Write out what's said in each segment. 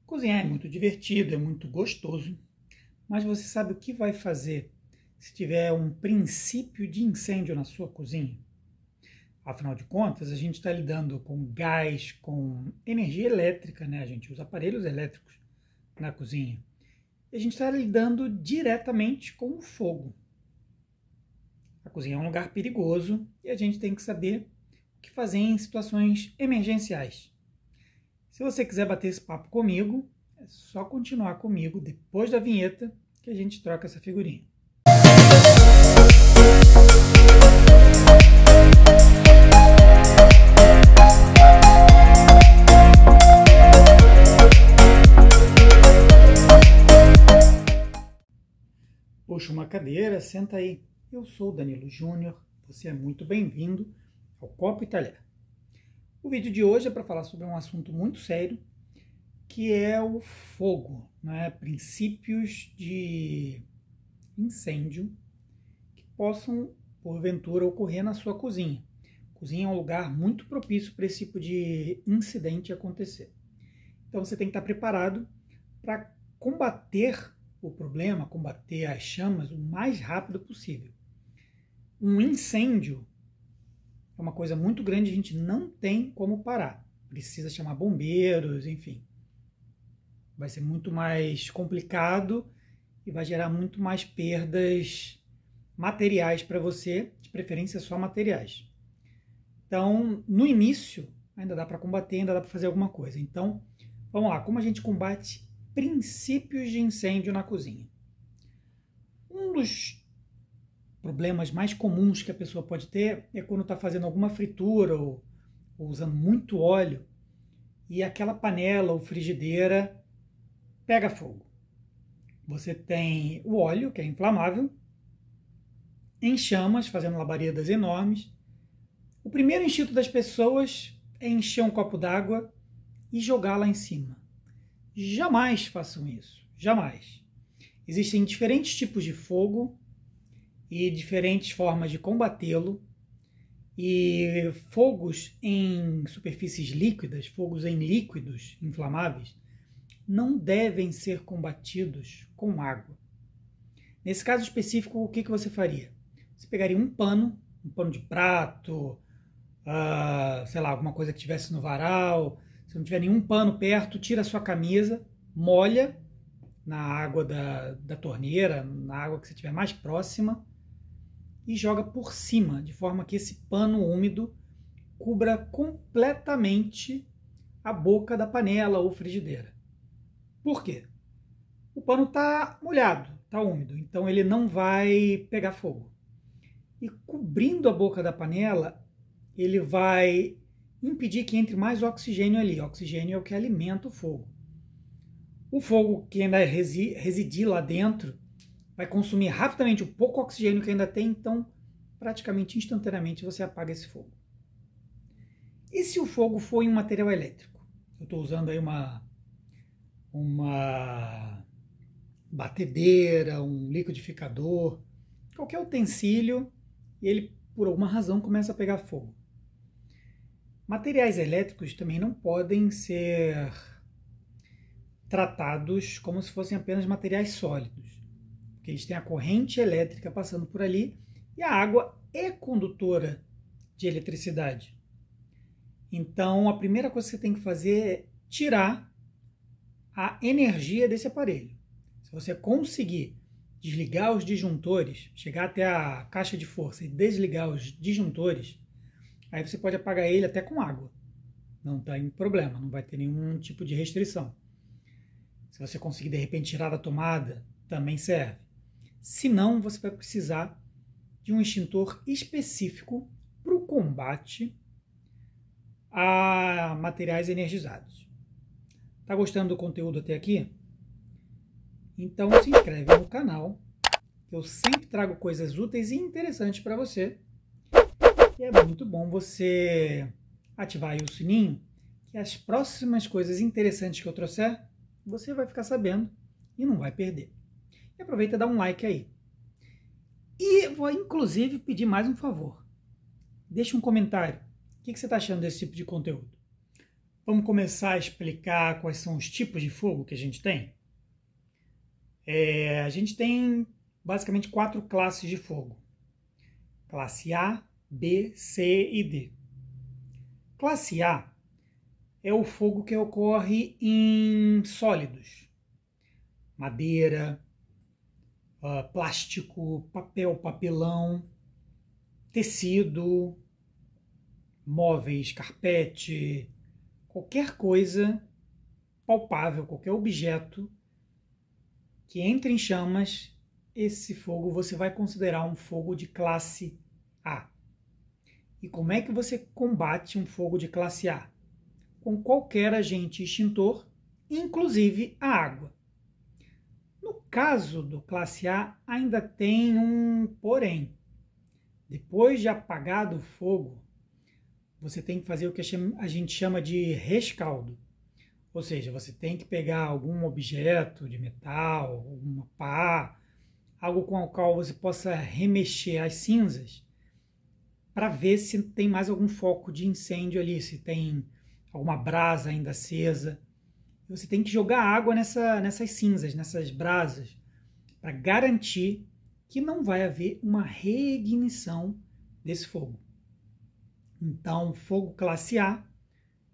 Cozinhar é muito divertido, é muito gostoso, mas você sabe o que vai fazer se tiver um princípio de incêndio na sua cozinha? Afinal de contas, a gente está lidando com gás, com energia elétrica, né? A gente usa aparelhos elétricos na cozinha. E a gente está lidando diretamente com o fogo. A cozinha é um lugar perigoso e a gente tem que saber o que fazer em situações emergenciais. Se você quiser bater esse papo comigo, é só continuar comigo depois da vinheta que a gente troca essa figurinha. Puxa uma cadeira, senta aí. Eu sou o Danilo Júnior, você é muito bem-vindo ao Copo e Talher. O vídeo de hoje é para falar sobre um assunto muito sério, que é o fogo, né? Princípios de incêndio que possam, porventura, ocorrer na sua cozinha. A cozinha é um lugar muito propício para esse tipo de incidente acontecer. Então você tem que estar preparado para combater o problema, combater as chamas o mais rápido possível. Um incêndio é uma coisa muito grande, a gente não tem como parar. Precisa chamar bombeiros, enfim. Vai ser muito mais complicado e vai gerar muito mais perdas materiais para você, de preferência só materiais. Então, no início, ainda dá para combater, ainda dá para fazer alguma coisa. Então, vamos lá, como a gente combate princípios de incêndio na cozinha? Um dos problemas mais comuns que a pessoa pode ter é quando está fazendo alguma fritura ou usando muito óleo e aquela panela ou frigideira pega fogo. Você tem o óleo, que é inflamável, em chamas, fazendo labaredas enormes. O primeiro instinto das pessoas é encher um copo d'água e jogar lá em cima. Jamais façam isso, jamais. Existem diferentes tipos de fogo e diferentes formas de combatê-lo. E fogos em superfícies líquidas, fogos em líquidos inflamáveis, não devem ser combatidos com água. Nesse caso específico, o que você faria? Você pegaria um pano de prato, sei lá, alguma coisa que tivesse no varal. Se não tiver nenhum pano perto, tira a sua camisa, molha na água da torneira, na água que você estiver mais próxima, e joga por cima, de forma que esse pano úmido cubra completamente a boca da panela ou frigideira. Por quê? O pano está molhado, está úmido, então ele não vai pegar fogo. E cobrindo a boca da panela, ele vai impedir que entre mais oxigênio ali. O oxigênio é o que alimenta o fogo. O fogo que ainda residir lá dentro vai consumir rapidamente o pouco oxigênio que ainda tem, então praticamente instantaneamente você apaga esse fogo. E se o fogo for em um material elétrico? Eu estou usando aí uma batedeira, um liquidificador, qualquer utensílio, e ele por alguma razão começa a pegar fogo. Materiais elétricos também não podem ser tratados como se fossem apenas materiais sólidos, porque eles têm a corrente elétrica passando por ali e a água é condutora de eletricidade. Então, a primeira coisa que você tem que fazer é tirar a energia desse aparelho. Se você conseguir desligar os disjuntores, chegar até a caixa de força e desligar os disjuntores, aí você pode apagar ele até com água. Não tem problema, não vai ter nenhum tipo de restrição. Se você conseguir, de repente, tirar da tomada, também serve. Se não, você vai precisar de um extintor específico para o combate a materiais energizados. Tá gostando do conteúdo até aqui? Então se inscreve no canal, que eu sempre trago coisas úteis e interessantes para você. E é muito bom você ativar aí o sininho, que as próximas coisas interessantes que eu trouxer, você vai ficar sabendo e não vai perder. E aproveita e dá um like aí. E vou inclusive pedir mais um favor. Deixa um comentário. O que você está achando desse tipo de conteúdo? Vamos começar a explicar quais são os tipos de fogo que a gente tem? A gente tem basicamente 4 classes de fogo. Classe A, B, C e D. Classe A é o fogo que ocorre em sólidos. Madeira, plástico, papel, papelão, tecido, móveis, carpete, qualquer coisa palpável, qualquer objeto que entre em chamas, esse fogo você vai considerar um fogo de classe A. E como é que você combate um fogo de classe A? Com qualquer agente extintor, inclusive a água. No caso do classe A, ainda tem um porém. Depois de apagado o fogo, você tem que fazer o que a gente chama de rescaldo. Ou seja, você tem que pegar algum objeto de metal, uma pá, algo com o qual você possa remexer as cinzas para ver se tem mais algum foco de incêndio ali, se tem alguma brasa ainda acesa. Você tem que jogar água nessas cinzas, nessas brasas, para garantir que não vai haver uma reignição desse fogo. Então, fogo classe A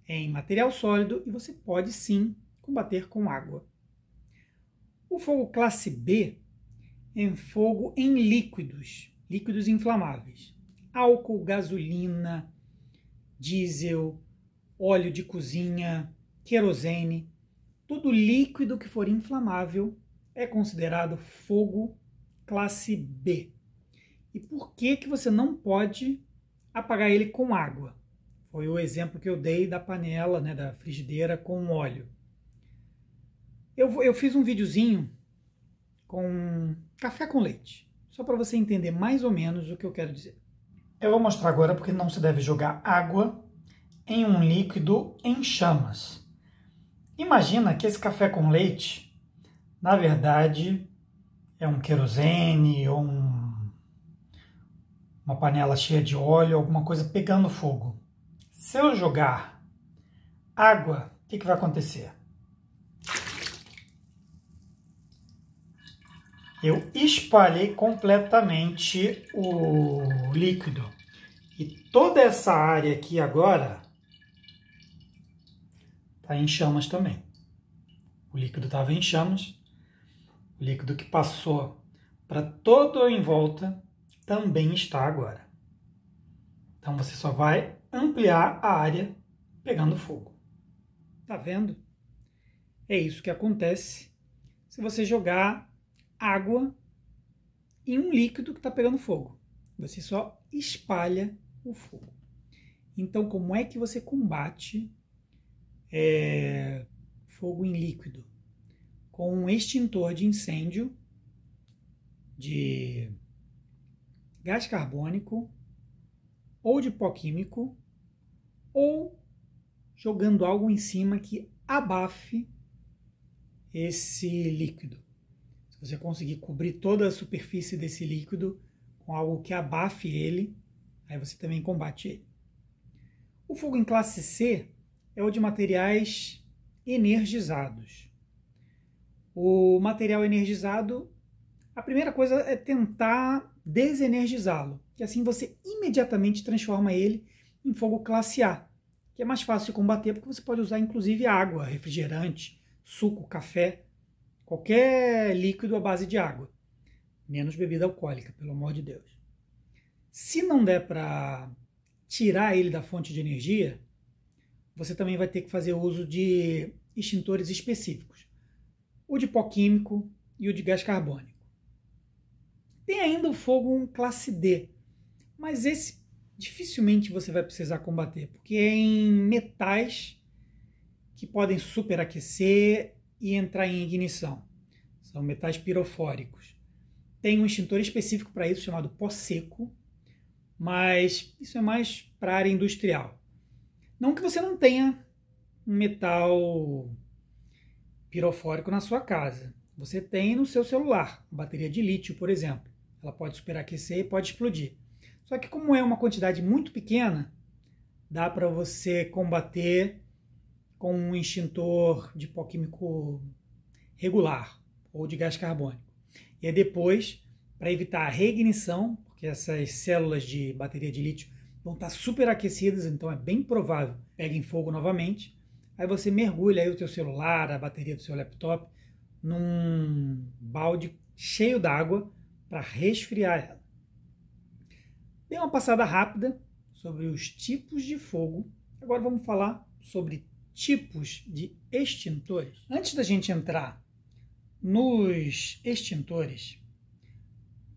é em material sólido e você pode sim combater com água. O fogo classe B é fogo em líquidos, líquidos inflamáveis. Álcool, gasolina, diesel, óleo de cozinha, querosene. Todo líquido que for inflamável é considerado fogo classe B. E por que você não pode apagar ele com água? Foi o exemplo que eu dei da panela, né, da frigideira com óleo. Eu fiz um videozinho com café com leite, só para você entender mais ou menos o que eu quero dizer. Eu vou mostrar agora porque não se deve jogar água em um líquido em chamas. Imagina que esse café com leite, na verdade, é um querosene ou uma panela cheia de óleo, alguma coisa pegando fogo. Se eu jogar água, o que vai acontecer? Eu espalhei completamente o líquido. E toda essa área aqui agora está em chamas também. O líquido estava em chamas. O líquido que passou para todo em volta também está agora. Então você só vai ampliar a área pegando fogo. Tá vendo? É isso que acontece se você jogar água em um líquido que está pegando fogo. Você só espalha o fogo. Então, como é que você combate fogo em líquido? Com um extintor de incêndio de gás carbônico ou de pó químico, ou jogando algo em cima que abafe esse líquido. Se você conseguir cobrir toda a superfície desse líquido com algo que abafe ele, aí você também combate ele. O fogo em classe C é o de materiais energizados. O material energizado, a primeira coisa é tentar desenergizá-lo, que assim você imediatamente transforma ele em fogo classe A, que é mais fácil de combater porque você pode usar inclusive água, refrigerante, suco, café, qualquer líquido à base de água, menos bebida alcoólica, pelo amor de Deus. Se não der para tirar ele da fonte de energia, você também vai ter que fazer uso de extintores específicos, o de pó químico e o de gás carbônico. Tem ainda o fogo classe D, mas esse dificilmente você vai precisar combater, porque é em metais que podem superaquecer e entrar em ignição. São metais pirofóricos. Tem um extintor específico para isso, chamado pó seco, mas isso é mais para a área industrial. Não que você não tenha um metal pirofórico na sua casa. Você tem no seu celular, bateria de lítio, por exemplo. Ela pode superaquecer e pode explodir. Só que como é uma quantidade muito pequena, dá para você combater com um extintor de pó químico regular ou de gás carbônico. E aí depois, para evitar a reignição, porque essas células de bateria de lítio vão estar superaquecidas, então é bem provável que peguem fogo novamente. Aí você mergulha aí o teu celular, a bateria do seu laptop, num balde cheio d'água para resfriar ela. Dei uma passada rápida sobre os tipos de fogo. Agora vamos falar sobre tipos de extintores. Antes da gente entrar nos extintores,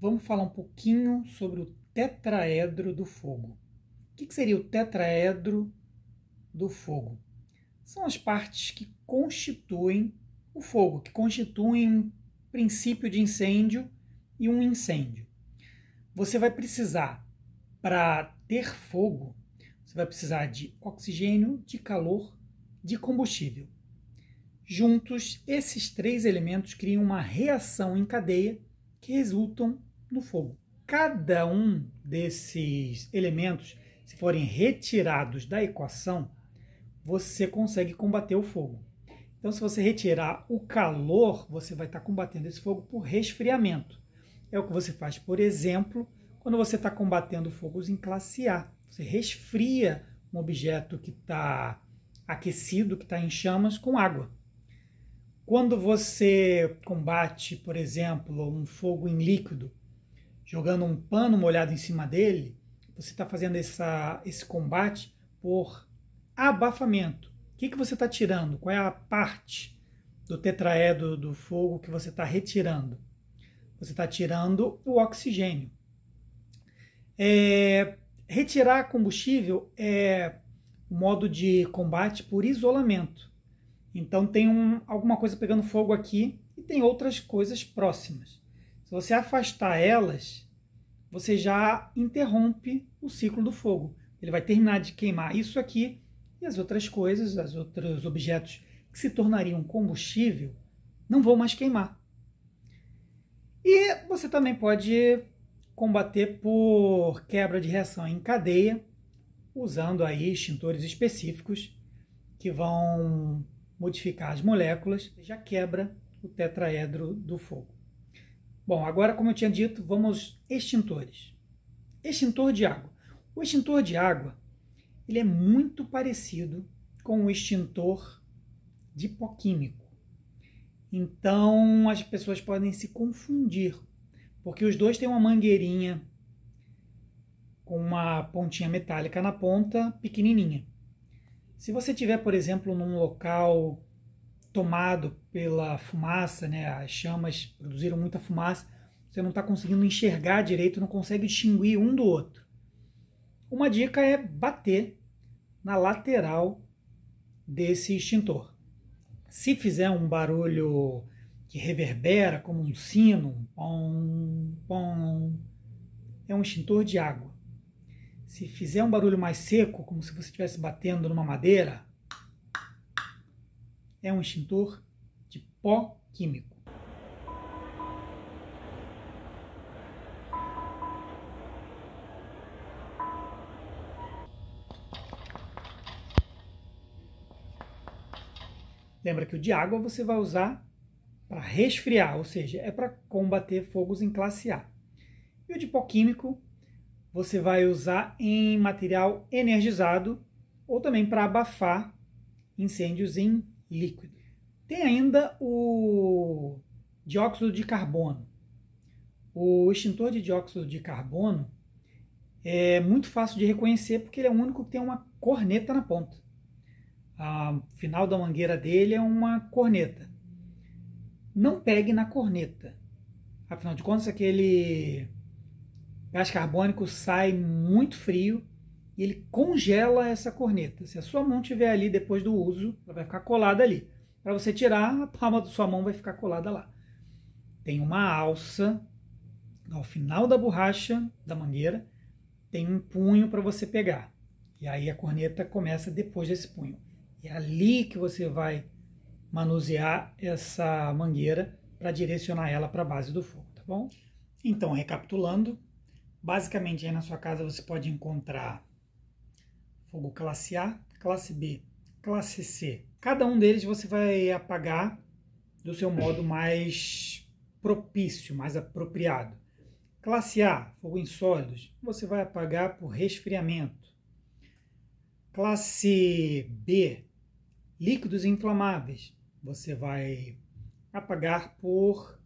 vamos falar um pouquinho sobre o tetraedro do fogo. O que seria o tetraedro do fogo? São as partes que constituem o fogo, que constituem um princípio de incêndio e um incêndio. Você vai precisar, para ter fogo, você vai precisar de oxigênio, de calor, de combustível. Juntos, esses três elementos criam uma reação em cadeia que resultam no fogo. Cada um desses elementos, se forem retirados da equação, você consegue combater o fogo. Então, se você retirar o calor, você vai estar combatendo esse fogo por resfriamento. É o que você faz, por exemplo, quando você está combatendo fogos em classe A. Você resfria um objeto que está aquecido, que está em chamas, com água. Quando você combate, por exemplo, um fogo em líquido, jogando um pano molhado em cima dele, você está fazendo esse combate por abafamento. O que você está tirando? Qual é a parte do tetraedro do fogo que você está retirando? Você está tirando o oxigênio. Retirar combustível é um modo de combate por isolamento. Então tem alguma coisa pegando fogo aqui e tem outras coisas próximas. Se você afastar elas, você já interrompe o ciclo do fogo. Ele vai terminar de queimar isso aqui e as outras coisas, os outros objetos que se tornariam combustível, não vão mais queimar. E você também pode combater por quebra de reação em cadeia, usando aí extintores específicos que vão modificar as moléculas, já quebra o tetraedro do fogo. Bom, agora, como eu tinha dito, vamos extintores. Extintor de água. O extintor de água, ele é muito parecido com o extintor de pó químico. Então, as pessoas podem se confundir, porque os dois têm uma mangueirinha com uma pontinha metálica na ponta, pequenininha. Se você tiver, por exemplo, num local tomado pela fumaça, né, as chamas produziram muita fumaça, você não está conseguindo enxergar direito, não consegue distinguir um do outro. Uma dica é bater na lateral desse extintor. Se fizer um barulho que reverbera como um sino, um pom, pom, é um extintor de água. Se fizer um barulho mais seco, como se você estivesse batendo numa madeira, é um extintor de pó químico. Lembra que o de água você vai usar para resfriar, ou seja, é para combater fogos em classe A. E o de pó químico você vai usar em material energizado ou também para abafar incêndios em líquido. Tem ainda o dióxido de carbono. O extintor de dióxido de carbono é muito fácil de reconhecer porque ele é o único que tem uma corneta na ponta. O final da mangueira dele é uma corneta. Não pegue na corneta. Afinal de contas, aquele gás carbônico sai muito frio e ele congela essa corneta. Se a sua mão estiver ali depois do uso, ela vai ficar colada ali. Para você tirar, a palma da sua mão vai ficar colada lá. Tem uma alça ao final da borracha da mangueira, tem um punho para você pegar. E aí a corneta começa depois desse punho. É ali que você vai manusear essa mangueira para direcionar ela para a base do fogo, tá bom? Então, recapitulando, basicamente aí na sua casa você pode encontrar fogo classe A, classe B, classe C Cada um deles você vai apagar do seu modo mais propício, mais apropriado. Classe A, fogo em sólidos, você vai apagar por resfriamento. Classe B, líquidos inflamáveis, você vai apagar por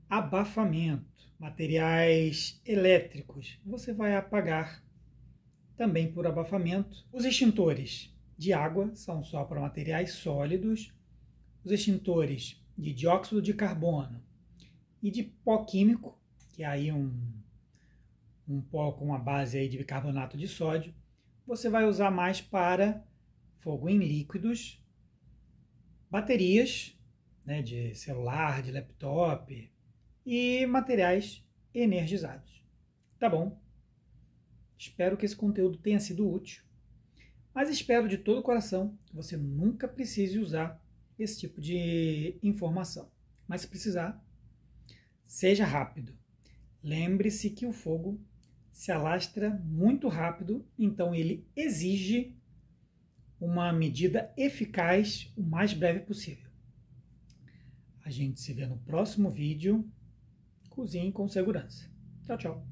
abafamento. Materiais elétricos, você vai apagar também por abafamento. Os extintores de água são só para materiais sólidos. Os extintores de dióxido de carbono e de pó químico, que é aí um pó com uma base aí de bicarbonato de sódio, você vai usar mais para fogo em líquidos, baterias, né, de celular, de laptop e materiais energizados. Tá bom? Espero que esse conteúdo tenha sido útil, mas espero de todo o coração que você nunca precise usar esse tipo de informação. Mas se precisar, seja rápido. Lembre-se que o fogo se alastra muito rápido, então ele exige uma medida eficaz o mais breve possível. A gente se vê no próximo vídeo. Cozinhe com segurança. Tchau, tchau.